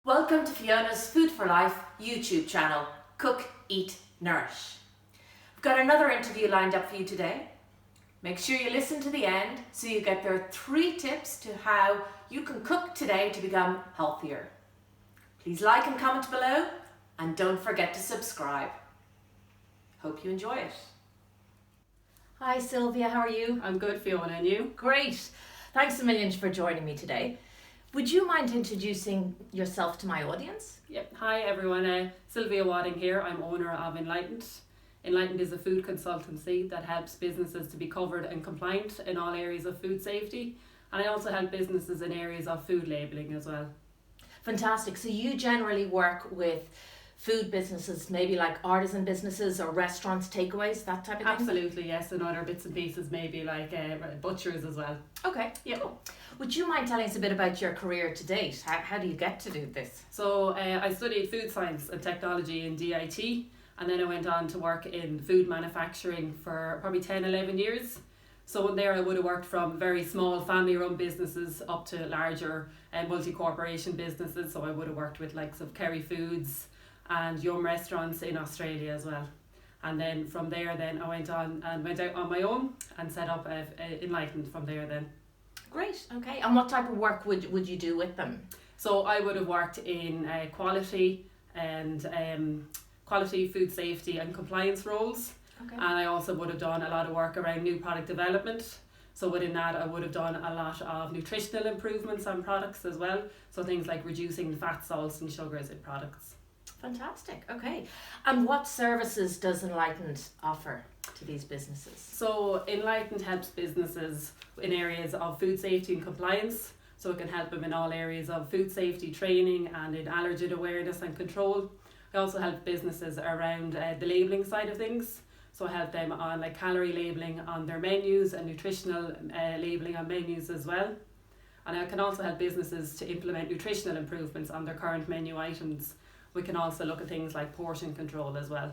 Welcome to Fiona's Food for Life YouTube channel, Cook, Eat, Nourish. We've got another interview lined up for you today. Make sure you listen to the end so you get their 3 tips to how you can cook today to become healthier. Please like and comment below and don't forget to subscribe. Hope you enjoy it. Hi Sylvia, how are you? I'm good, Fiona, and you? Great. Thanks a million for joining me today. Would you mind introducing yourself to my audience? Yep. Hi everyone, Sylvia Wadding here. I'm owner of Enlitened. Enlitened is a food consultancy that helps businesses to be covered and compliant in all areas of food safety, and I also help businesses in areas of food labelling as well. Fantastic. So you generally work with food businesses, maybe like artisan businesses or restaurants, takeaways, that type of thing? Absolutely, yes, and other bits and pieces, maybe like butchers as well. Okay, Yeah. cool. Would you mind telling us a bit about your career to date? How do you get to do this? So I studied food science and technology in DIT, and then I went on to work in food manufacturing for probably 10-11 years. So in there I would have worked from very small family-run businesses up to larger multi-corporation businesses. So I would have worked with likes of Kerry Foods and Yum restaurants in Australia as well. And then from there then I went out on my own and set up Enlightened from there then. Great, okay. And what type of work would you do with them? So I would have worked in quality and quality, food safety and compliance roles. Okay. And I also would have done a lot of work around new product development. So within that I would have done a lot of nutritional improvements on products as well. So things like reducing fat, salts and sugars in products. Fantastic, okay. And what services does Enlightened offer to these businesses? So Enlightened helps businesses in areas of food safety and compliance. So it can help them in all areas of food safety training and in allergen awareness and control. I also help businesses around the labelling side of things. So I help them on like calorie labelling on their menus and nutritional labelling on menus as well. And I can also help businesses to implement nutritional improvements on their current menu items. We can also look at things like portion control as well.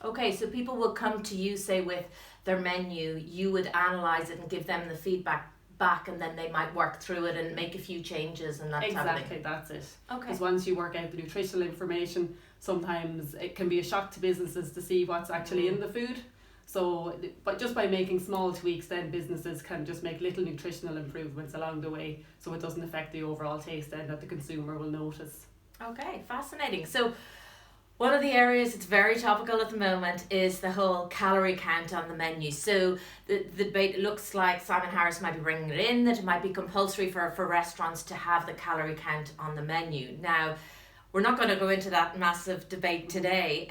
Okay, so people will come to you, say, with their menu, you would analyse it and give them the feedback back, and then they might work through it and make a few changes and that type of thing. Exactly, that's it. Okay. Because once you work out the nutritional information, sometimes it can be a shock to businesses to see what's actually in the food. So, but just by making small tweaks, then businesses can just make little nutritional improvements along the way, so it doesn't affect the overall taste then that the consumer will notice. Okay, fascinating. So one of the areas it's very topical at the moment is the whole calorie count on the menu. So the debate, it looks like Simon Harris might be bringing it in, that it might be compulsory for restaurants to have the calorie count on the menu. Now, we're not going to go into that massive debate today,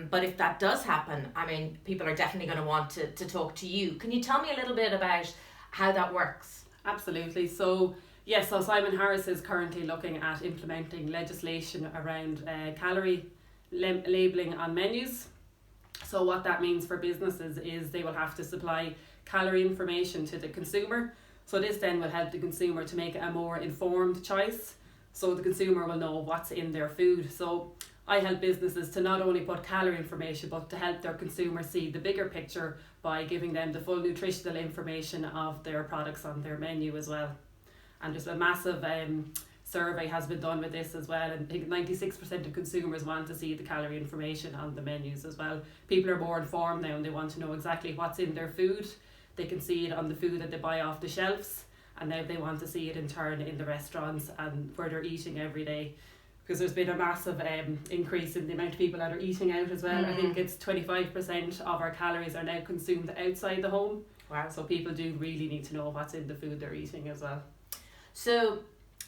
but if that does happen, I mean, people are definitely going to want to talk to you. Can you tell me a little bit about how that works? Absolutely. So yes, so Simon Harris is currently looking at implementing legislation around calorie labelling on menus. So what that means for businesses is they will have to supply calorie information to the consumer. So this then will help the consumer to make a more informed choice. So the consumer will know what's in their food. So I help businesses to not only put calorie information, but to help their consumers see the bigger picture by giving them the full nutritional information of their products on their menu as well. And just a massive survey has been done with this as well, and I think 96% of consumers want to see the calorie information on the menus as well. People are more informed now and they want to know exactly what's in their food. They can see it on the food that they buy off the shelves, and now they want to see it in turn in the restaurants and where they're eating every day, because there's been a massive increase in the amount of people that are eating out as well. I think it's 25% of our calories are now consumed outside the home. Wow. So people do really need to know what's in the food they're eating as well. So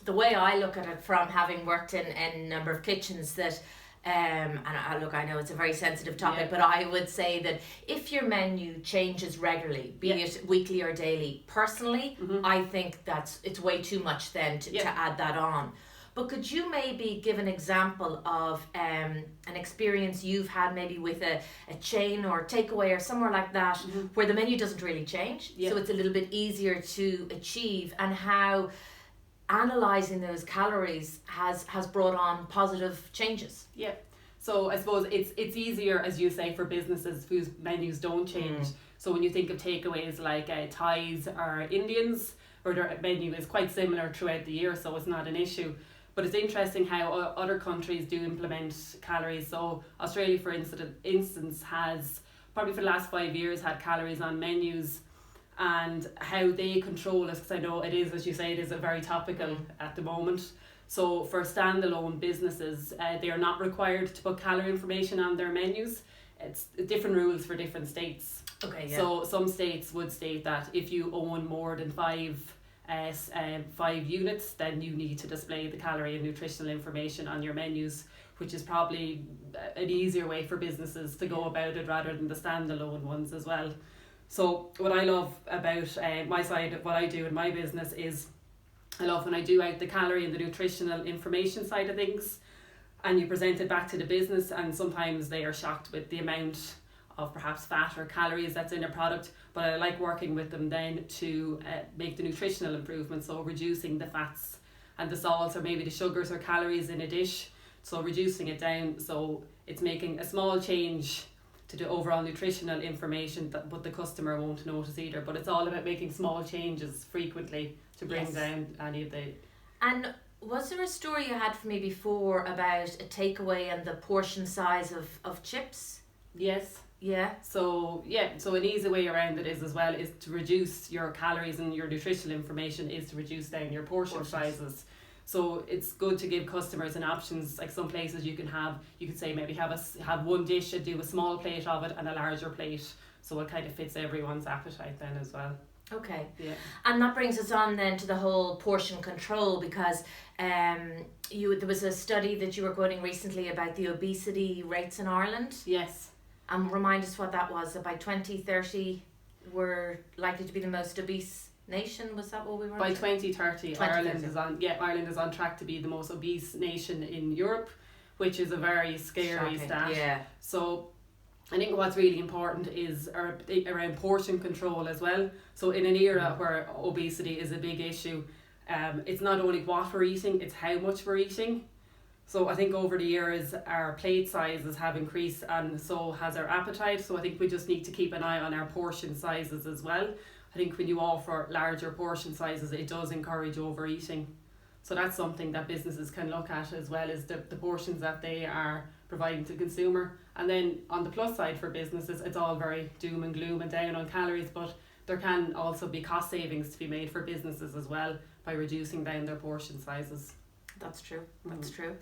the way I look at it, from having worked in a number of kitchens, that and I know it's a very sensitive topic, but I would say that if your menu changes regularly, be it weekly or daily, personally, I think it's way too much then to add that on. But could you maybe give an example of an experience you've had maybe with a chain or takeaway or somewhere like that, where the menu doesn't really change, so it's a little bit easier to achieve, and how analysing those calories has brought on positive changes? Yeah. So I suppose it's easier, as you say, for businesses whose menus don't change. So when you think of takeaways like Thais or Indians, where their menu is quite similar throughout the year, so it's not an issue. But it's interesting how other countries do implement calories. So Australia, for instance, has probably for the last 5 years had calories on menus, and how they control it, because I know it is, as you say, it is a very topical at the moment. So for standalone businesses, they are not required to put calorie information on their menus. It's different rules for different states. Okay, yeah. So some states would state that if you own more than five units, then you need to display the calorie and nutritional information on your menus, which is probably an easier way for businesses to go about it rather than the standalone ones as well. So what I love about my side of what I do in my business is I love when I do out the calorie and the nutritional information side of things, and you present it back to the business, and sometimes they are shocked with the amount of perhaps fat or calories that's in a product. But I like working with them then to make the nutritional improvements, so reducing the fats and the salts or maybe the sugars or calories in a dish, so reducing it down, so it's making a small change to the overall nutritional information, but the customer won't notice either. But it's all about making small changes frequently to bring down any of the... And was there a story you had for me before about a takeaway and the portion size of chips? Yes. Yeah. So an easy way around it is as well is to reduce your calories, and your nutritional information is to reduce down your portion sizes. So it's good to give customers an options. Like some places you could say maybe have one dish and do a small plate of it and a larger plate, so it kind of fits everyone's appetite then as well. Okay. Yeah. And that brings us on then to the whole portion control, because there was a study that you were quoting recently about the obesity rates in Ireland. Yes. And remind us what that was. That by 2030 we're likely to be the most obese nation. Was that what we were? By 2030, Ireland is on track to be the most obese nation in Europe, which is a very scary stat. Yeah. So I think what's really important is around portion control as well. So in an era where obesity is a big issue, it's not only what we're eating, it's how much we're eating. So I think over the years our plate sizes have increased, and so has our appetite. So I think we just need to keep an eye on our portion sizes as well. I think when you offer larger portion sizes, it does encourage overeating. So that's something that businesses can look at as well, is the portions that they are providing to the consumer. And then on the plus side for businesses, it's all very doom and gloom and down on calories, but there can also be cost savings to be made for businesses as well by reducing down their portion sizes. That's true. That's true.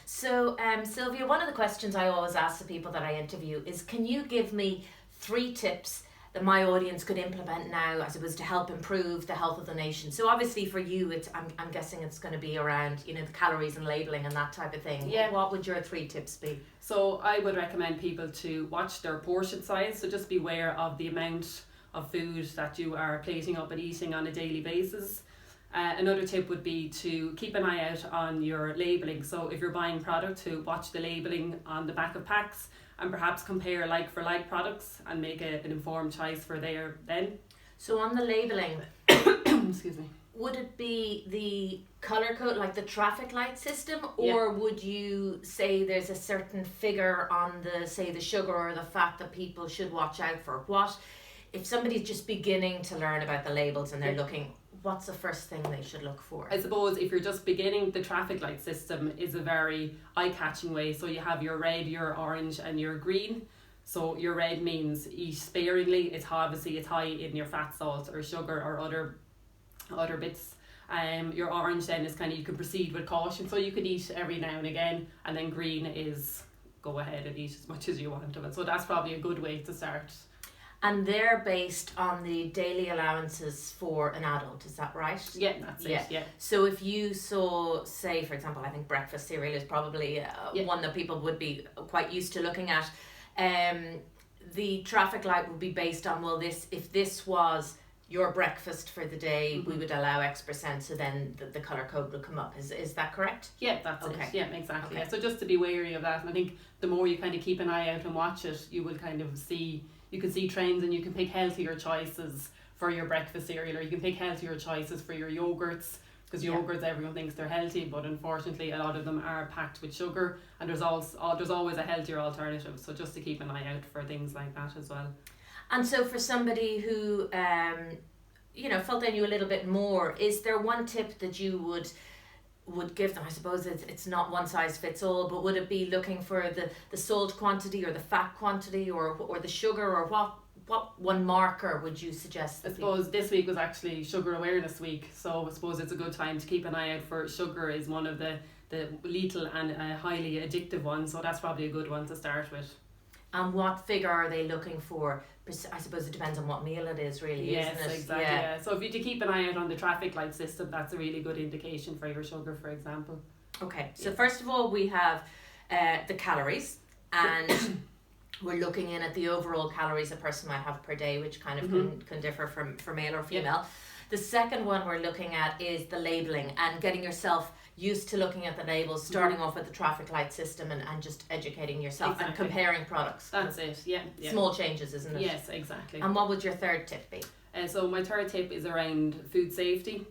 So, Sylvia, one of the questions I always ask the people that I interview is, can you give me 3 tips that my audience could implement now, as it was to help improve the health of the nation? So obviously for you, I'm guessing it's going to be around, the calories and labelling and that type of thing. Yeah. What would your 3 tips be? So I would recommend people to watch their portion size. So just be aware of the amount of food that you are plating up and eating on a daily basis. Another tip would be to keep an eye out on your labelling. So if you're buying product, to watch the labelling on the back of packs and perhaps compare like for like products and make an informed choice for there then. So on the labelling, excuse me, would it be the colour code, like the traffic light system, or would you say there's a certain figure on the sugar or the fat that people should watch out for? What if somebody's just beginning to learn about the labels and they're looking, what's the first thing they should look for? I suppose if you're just beginning, the traffic light system is a very eye-catching way. So you have your red, your orange and your green. So your red means eat sparingly. It's obviously it's high in your fat, salt or sugar or other bits. Your orange then is kind of, you can proceed with caution. So you can eat every now and again. And then green is go ahead and eat as much as you want of it. So that's probably a good way to start. And they're based on the daily allowances for an adult, is that right? Yeah, that's it. Yeah. So if you saw, say, for example, I think breakfast cereal is probably one that people would be quite used to looking at. The traffic light would be based on, well, if this was your breakfast for the day, we would allow X%, so then the colour code will come up. Is that correct? Yeah, that's it. Yeah, exactly. Okay. Yeah. So just to be wary of that, and I think the more you kind of keep an eye out and watch it, you will kind of see, you can see trends, and you can pick healthier choices for your breakfast cereal, or you can pick healthier choices for your yogurts, because yogurts, everyone thinks they're healthy, but unfortunately a lot of them are packed with sugar, and there's always a healthier alternative. So just to keep an eye out for things like that as well. And so for somebody who felt they knew a little bit more, is there one tip that you would would give them? I suppose it's not one size fits all, but would it be looking for the salt quantity or the fat quantity or the sugar, or what one marker would you suggest? I suppose this week was actually Sugar Awareness Week, so I suppose it's a good time to keep an eye out for sugar. Is one of the lethal and highly addictive ones, so that's probably a good one to start with. And what figure are they looking for? I suppose it depends on what meal it is, really, yes, isn't it? Exactly. Yeah. So if you keep an eye out on the traffic light system, that's a really good indication for your sugar, for example. Okay, so first of all, we have the calories, and we're looking in at the overall calories a person might have per day, which kind of can differ from male or female. Yep. The second one we're looking at is the labelling, and getting yourself used to looking at the labels, starting off with the traffic light system and just educating yourself and comparing products. That's it, yeah. Small changes, isn't it? Yes, exactly. And what would your third tip be? So my third tip is around food safety.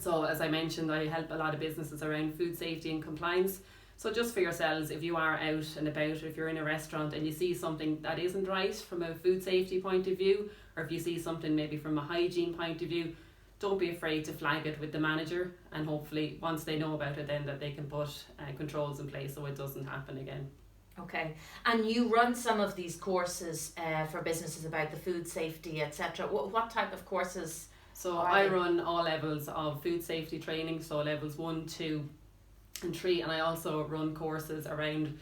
So as I mentioned, I help a lot of businesses around food safety and compliance. So just for yourselves, if you are out and about, if you're in a restaurant and you see something that isn't right from a food safety point of view, or if you see something maybe from a hygiene point of view, don't be afraid to flag it with the manager, and hopefully once they know about it, then that they can put controls in place so it doesn't happen again. Okay, and you run some of these courses for businesses about the food safety, etc. What type of courses? So I run all levels of food safety training, so levels 1, 2 and 3, and I also run courses around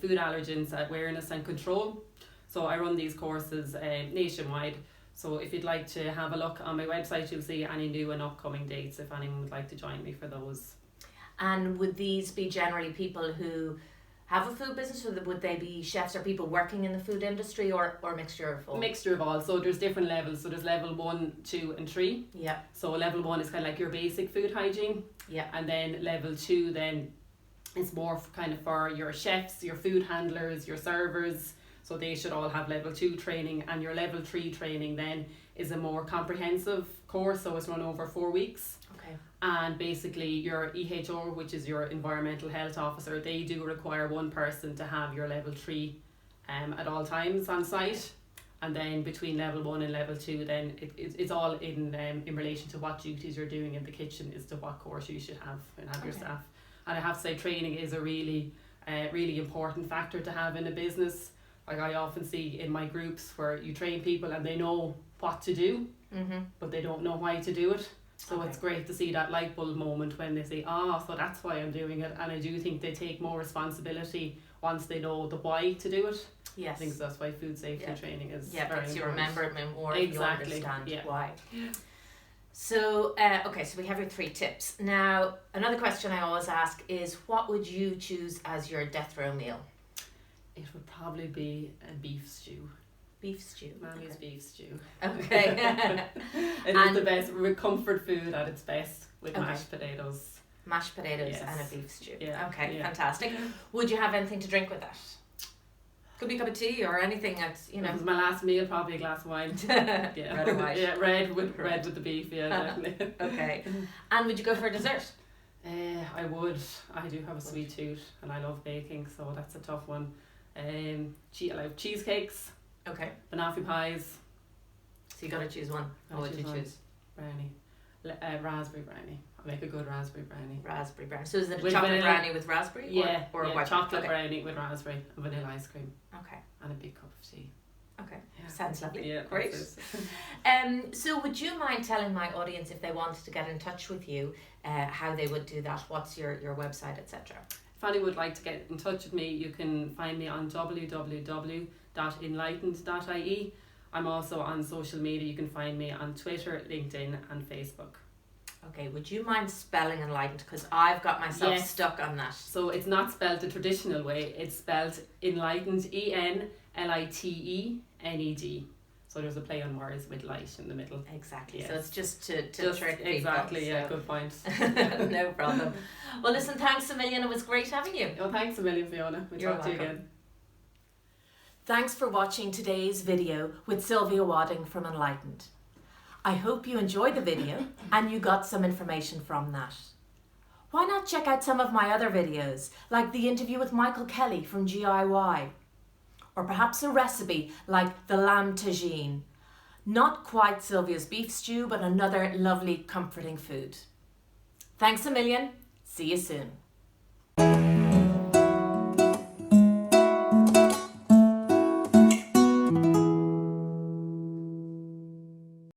food allergens awareness and control. So I run these courses nationwide. So if you'd like to have a look on my website, you'll see any new and upcoming dates if anyone would like to join me for those. And would these be generally people who have a food business, or would they be chefs or people working in the food industry, or a mixture of all? Mixture of all. So there's different levels. So there's level 1, 2 and 3. Yeah. So level 1 is kind of like your basic food hygiene. Yeah. And then level 2 then is more kind of for your chefs, your food handlers, your servers. So they should all have level 2 training, and your level 3 training then is a more comprehensive course, so it's run over 4 weeks. Okay. And basically your EHO, which is your environmental health officer, they do require one person to have your level 3 at all times on site. And then between level 1 and level 2, then it's all in relation to what duties you're doing in the kitchen as to what course you should have and have your staff. And I have to say, training is a really important factor to have in a business. Like I often see in my groups where you train people and they know what to do, but they don't know why to do it. So it's great to see that light bulb moment when they say, so that's why I'm doing it. And I do think they take more responsibility once they know the why to do it. Yes. I think that's why food safety training is very important. You remember it more if you understand why. So, so we have your 3 tips. Now, another question I always ask is, what would you choose as your death row meal? It would probably be a beef stew. Beef stew. Mammy's beef stew. Okay. It is the best comfort food at its best with mashed potatoes. Mashed potatoes and a beef stew. Yeah. Okay, fantastic. Would you have anything to drink with that? Could be a cup of tea or anything that's, If it was my last meal, probably a glass of wine. Red or white? Yeah, red with the beef, definitely. Okay. And would you go for a dessert? I would. I do have a sweet tooth and I love baking, so that's a tough one. I like cheesecakes. Okay. Banoffee pies. So you got to choose one. What would you choose? Brownie. Raspberry brownie. I'll make a good raspberry brownie. Raspberry brownie. So is it a chocolate brownie with raspberry? Or white chocolate brownie with raspberry and vanilla ice cream. Okay. And a big cup of tea. Okay. Yeah. Sounds lovely. Yeah. Great. So would you mind telling my audience, if they wanted to get in touch with you, how they would do that? What's your website, etc.? If anyone would like to get in touch with me, you can find me on www.enlightened.ie. I'm also on social media. You can find me on Twitter, LinkedIn and Facebook. Okay, would you mind spelling Enlightened? Because I've got myself stuck on that. So it's not spelled the traditional way. It's spelled Enlightened, ENLITENED. So there's a play on words with light in the middle. Exactly. Yes. So it's just to trick people. Exactly, yeah, good point. No problem. Well, listen, thanks a million. It was great having you. Oh, thanks a million, Fiona. We'll talk to you again. Thanks for watching today's video with Sylvia Wadding from Enlightened. I hope you enjoyed the video and you got some information from that. Why not check out some of my other videos, like the interview with Michael Kelly from GIY? Or perhaps a recipe like the lamb tagine. Not quite Sylvia's beef stew, but another lovely, comforting food. Thanks a million. See See you soon.